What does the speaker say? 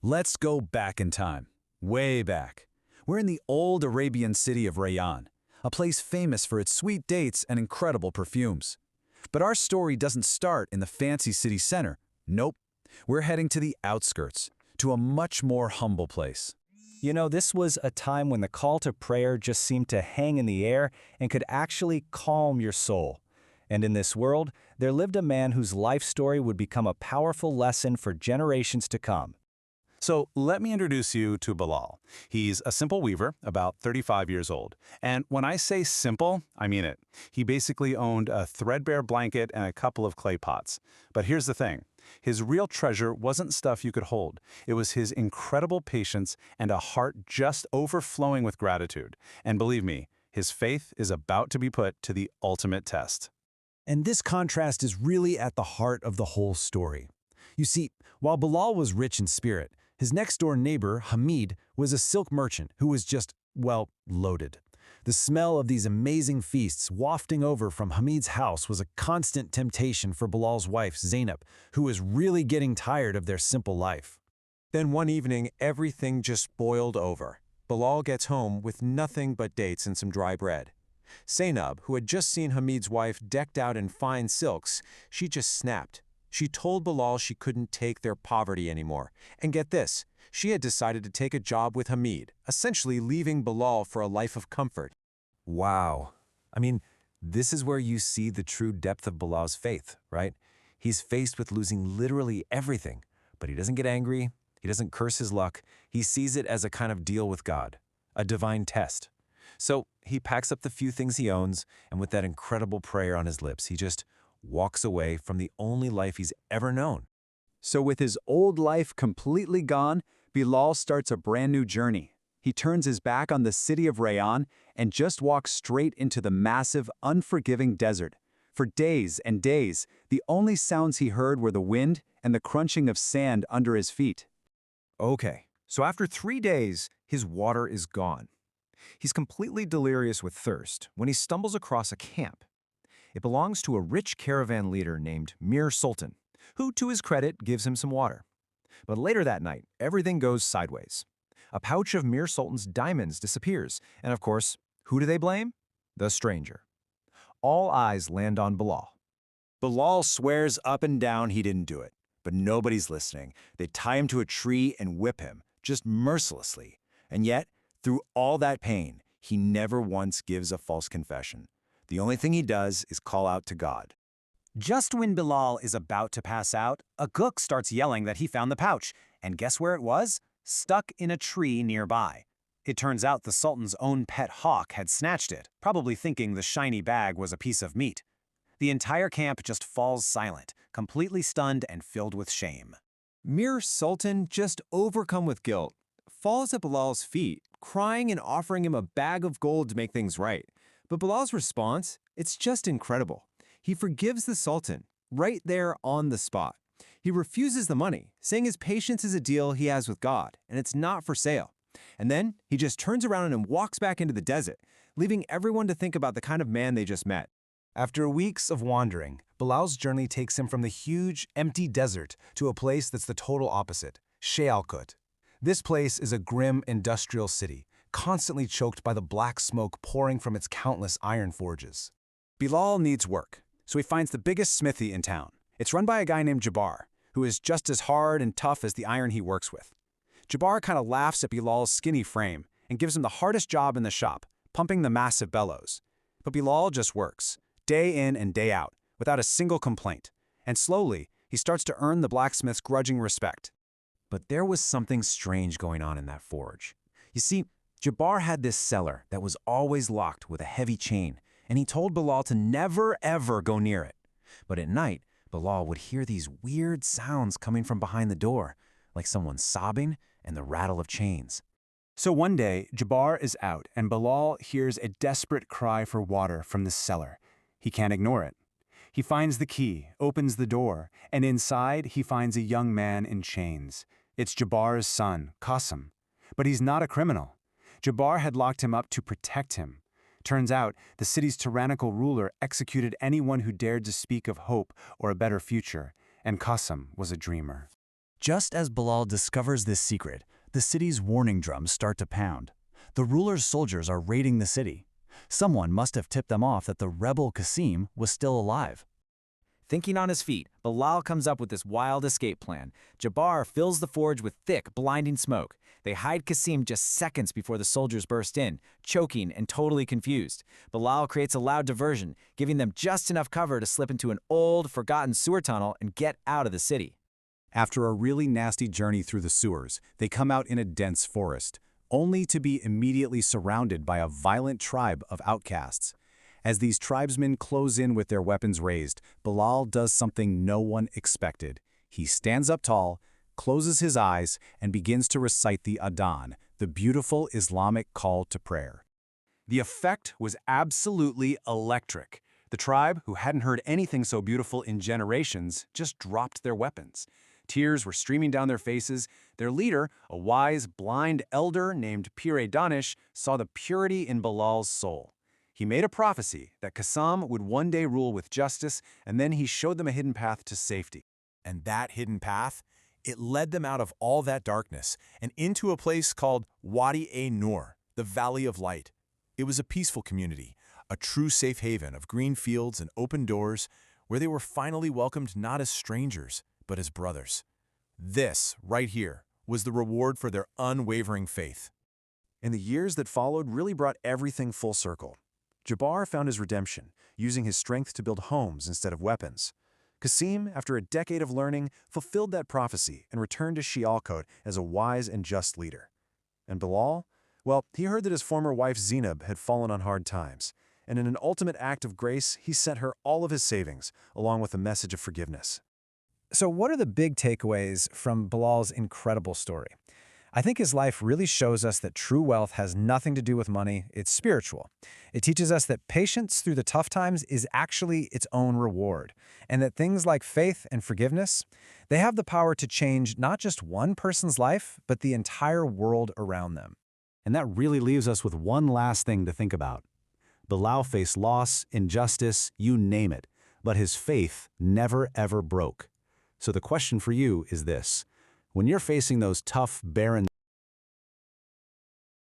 Let's go back in time, way back. We're in the old Arabian city of Rayyan, a place famous for its sweet dates and incredible perfumes. But our story doesn't start in the fancy city center. Nope. We're heading to the outskirts, to a much more humble place. You know, this was a time when the call to prayer just seemed to hang in the air and could actually calm your soul. And in this world, there lived a man whose life story would become a powerful lesson for generations to come. So let me introduce you to Bilal. He's a simple weaver, about 35 years old. And when I say simple, I mean it. He basically owned a threadbare blanket and a couple of clay pots. But here's the thing. His real treasure wasn't stuff you could hold. It was his incredible patience and a heart just overflowing with gratitude. And believe me, his faith is about to be put to the ultimate test. And this contrast is really at the heart of the whole story. You see, while Bilal was rich in spirit, his next-door neighbor, Hamid, was a silk merchant who was just, well, loaded. The smell of these amazing feasts wafting over from Hamid's house was a constant temptation for Bilal's wife, Zainab, who was really getting tired of their simple life. Then one evening, everything just boiled over. Bilal gets home with nothing but dates and some dry bread. Zainab, who had just seen Hamid's wife decked out in fine silks, she just snapped. She told Bilal she couldn't take their poverty anymore. And get this, she had decided to take a job with Hamid, essentially leaving Bilal for a life of comfort. Wow. I mean, this is where you see the true depth of Bilal's faith, right? He's faced with losing literally everything, but he doesn't get angry, he doesn't curse his luck, he sees it as a kind of deal with God, a divine test. So he packs up the few things he owns, and with that incredible prayer on his lips, he just walks away from the only life he's ever known. So with his old life completely gone, Bilal starts a brand new journey. He turns his back on the city of Rayyan and just walks straight into the massive, unforgiving desert. For days and days, the only sounds he heard were the wind and the crunching of sand under his feet. Okay, so after 3 days, his water is gone. He's completely delirious with thirst when he stumbles across a camp. It belongs to a rich caravan leader named Mir Sultan, who, to his credit, gives him some water. But later that night, everything goes sideways. A pouch of Mir Sultan's diamonds disappears, and of course, who do they blame? The stranger. All eyes land on Bilal. Bilal swears up and down he didn't do it, but nobody's listening. They tie him to a tree and whip him, just mercilessly. And yet, through all that pain, he never once gives a false confession. The only thing he does is call out to God. Just when Bilal is about to pass out, a cook starts yelling that he found the pouch, and guess where it was? Stuck in a tree nearby. It turns out the Sultan's own pet hawk had snatched it, probably thinking the shiny bag was a piece of meat. The entire camp just falls silent, completely stunned and filled with shame. Mir Sultan, just overcome with guilt, falls at Bilal's feet, crying and offering him a bag of gold to make things right. But Bilal's response, it's just incredible. He forgives the Sultan, right there on the spot. He refuses the money, saying his patience is a deal he has with God, and it's not for sale. And then he just turns around and walks back into the desert, leaving everyone to think about the kind of man they just met. After weeks of wandering, Bilal's journey takes him from the huge, empty desert to a place that's the total opposite, Shealkot. This place is a grim industrial city, constantly choked by the black smoke pouring from its countless iron forges. Bilal needs work, so he finds the biggest smithy in town. It's run by a guy named Jabbar, who is just as hard and tough as the iron he works with. Jabbar kind of laughs at Bilal's skinny frame and gives him the hardest job in the shop, pumping the massive bellows. But Bilal just works, day in and day out, without a single complaint. And slowly, he starts to earn the blacksmith's grudging respect. But there was something strange going on in that forge. You see, Jabbar had this cellar that was always locked with a heavy chain, and he told Bilal to never ever go near it. But at night, Bilal would hear these weird sounds coming from behind the door, like someone sobbing and the rattle of chains. So one day, Jabbar is out, and Bilal hears a desperate cry for water from the cellar. He can't ignore it. He finds the key, opens the door, and inside he finds a young man in chains. It's Jabbar's son, Qasim. But he's not a criminal. Jabbar had locked him up to protect him. Turns out, the city's tyrannical ruler executed anyone who dared to speak of hope or a better future, and Qasim was a dreamer. Just as Bilal discovers this secret, the city's warning drums start to pound. The ruler's soldiers are raiding the city. Someone must have tipped them off that the rebel Qasim was still alive. Thinking on his feet, Bilal comes up with this wild escape plan. Jabbar fills the forge with thick, blinding smoke. They hide Qasim just seconds before the soldiers burst in, choking and totally confused. Bilal creates a loud diversion, giving them just enough cover to slip into an old, forgotten sewer tunnel and get out of the city. After a really nasty journey through the sewers, they come out in a dense forest, only to be immediately surrounded by a violent tribe of outcasts. As these tribesmen close in with their weapons raised, Bilal does something no one expected. He stands up tall, closes his eyes, and begins to recite the Adhan, the beautiful Islamic call to prayer. The effect was absolutely electric. The tribe, who hadn't heard anything so beautiful in generations, just dropped their weapons. Tears were streaming down their faces. Their leader, a wise, blind elder named Pir Danish, saw the purity in Bilal's soul. He made a prophecy that Qasim would one day rule with justice, and then he showed them a hidden path to safety. And that hidden path, it led them out of all that darkness and into a place called Wadi-e-Nur, the Valley of Light. It was a peaceful community, a true safe haven of green fields and open doors where they were finally welcomed not as strangers, but as brothers. This, right here, was the reward for their unwavering faith. And the years that followed really brought everything full circle. Jabbar found his redemption, using his strength to build homes instead of weapons. Qasim, after a decade of learning, fulfilled that prophecy and returned to Shialkot as a wise and just leader. And Bilal? Well, he heard that his former wife Zainab had fallen on hard times, and in an ultimate act of grace, he sent her all of his savings, along with a message of forgiveness. So what are the big takeaways from Bilal's incredible story? I think his life really shows us that true wealth has nothing to do with money, it's spiritual. It teaches us that patience through the tough times is actually its own reward, and that things like faith and forgiveness, they have the power to change not just one person's life, but the entire world around them. And that really leaves us with one last thing to think about. Bilal faced loss, injustice, you name it, but his faith never ever broke. So the question for you is this: when you're facing those tough, barren